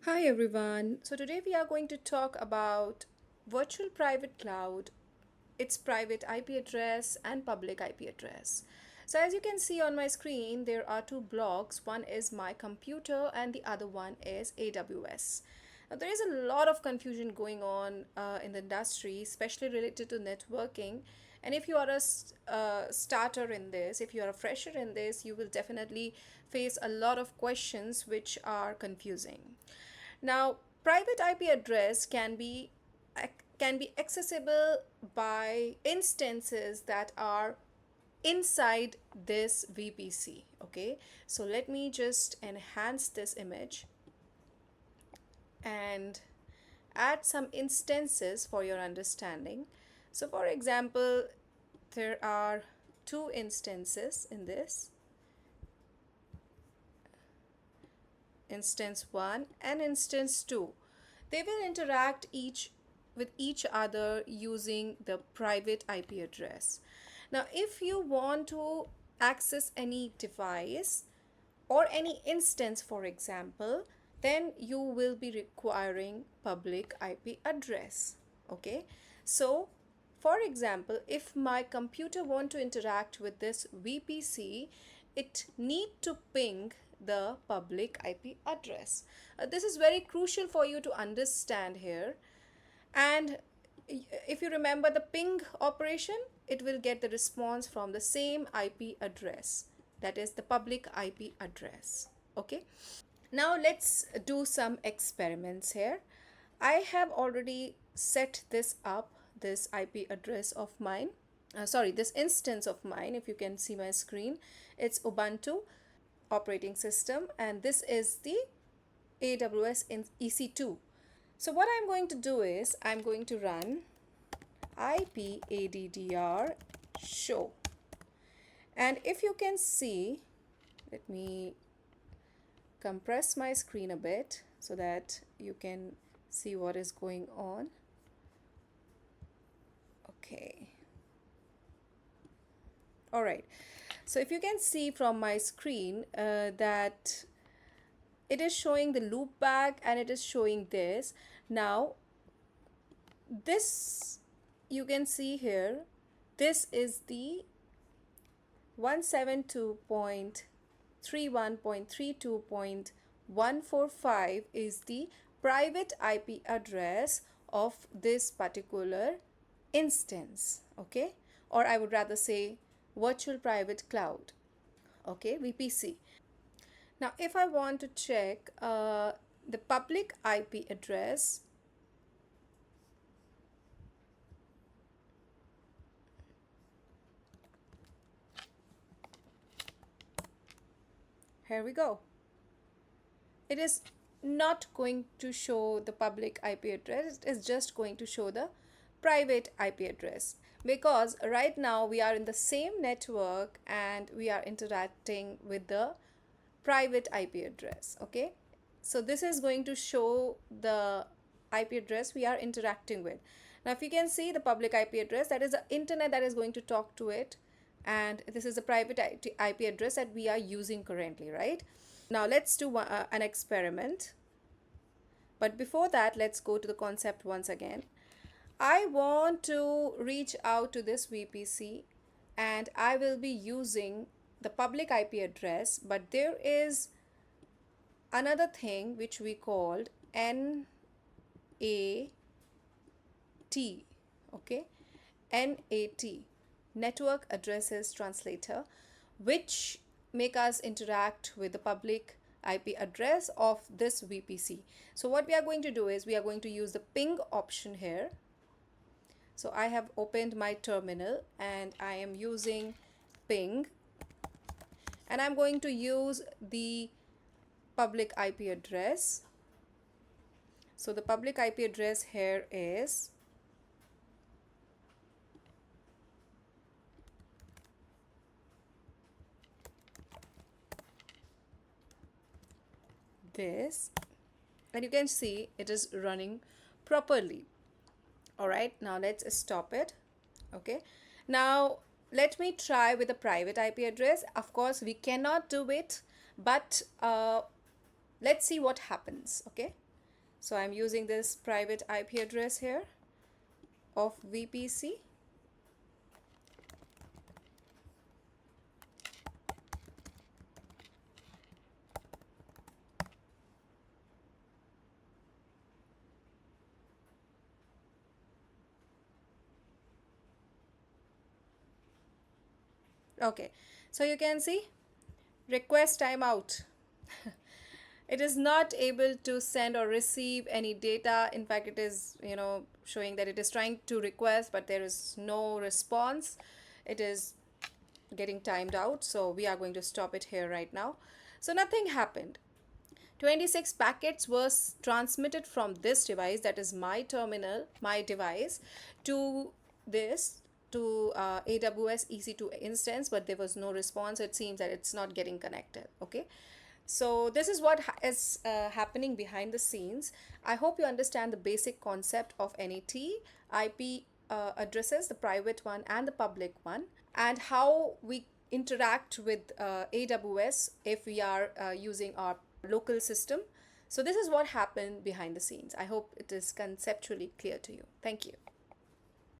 Hi everyone. So today we are going to talk about virtual private cloud, its private IP address and public IP address. So as you can see on my screen, there are two blocks. One is my computer and the other one is AWS. Now, there is a lot of confusion going on in the industry, especially related to networking. And if you are a starter in this, if you are a fresher in this, you will definitely face a lot of questions which are confusing. Now, private IP address can be accessible by instances that are inside this VPC. Okay, so let me just enhance this image and add some instances for your understanding. So, for example, there are two instances in this, instance 1 and instance 2. They will interact each with each other using the private IP address. Now, if you want to access any device or any instance, for example, then you will be requiring public IP address. Okay, so for example, if my computer want to interact with this VPC, it need to ping the public IP address. This is very crucial for you to understand here. And if you remember the ping operation, it will get the response from the same IP address, that is the public IP address. Okay, now let's do some experiments here. I have already set this up, this IP address of mine. This instance of mine, if you can see my screen, it's Ubuntu operating system, and this is the AWS EC2. So what I'm going to do is I'm going to run ipaddr show, and if you can see, let me compress my screen a bit so that you can see what is going on. Okay, all right, so if you can see from my screen that it is showing the loopback and it is showing this. Now this, you can see here, this is the 172.31.32.145 is the private IP address of this particular instance. Okay, or I would rather say virtual private cloud. Okay, VPC. Now if I want to check the public IP address, here we go. It is not going to show the public IP address, it is just going to show the private IP address, because right now we are in the same network and we are interacting with the private IP address. Okay, so this is going to show the IP address we are interacting with. Now if you can see the public IP address, that is the internet that is going to talk to it, and this is the private IP address that we are using currently, right? Now let's do an experiment, but before that let's go to the concept once again. I want to reach out to this VPC and I will be using the public IP address, but there is another thing which we called NAT. Okay, NAT, network addresses translator, which make us interact with the public IP address of this VPC. So what we are going to do is we are going to use the ping option here. So I have opened my terminal and I am using ping, and I'm going to use the public IP address. So the public IP address here is this, and you can see it is running properly. All right, now let's stop it. Okay, now let me try with a private IP address. Of course we cannot do it, but let's see what happens. Okay, So I'm using this private IP address here of VPC. Okay, so you can see request timeout. It is not able to send or receive any data. In fact, it is, showing that it is trying to request, but there is no response. It is getting timed out. So we are going to stop it here right now. So nothing happened. 26 packets was transmitted from this device, that is my terminal, my device, to this to AWS EC2 instance, but there was no response. It seems that it's not getting connected. Okay, so this is what is happening behind the scenes. I hope you understand the basic concept of NAT, IP addresses, the private one and the public one, and how we interact with AWS if we are using our local system. So this is what happened behind the scenes. I hope it is conceptually clear to you. Thank you.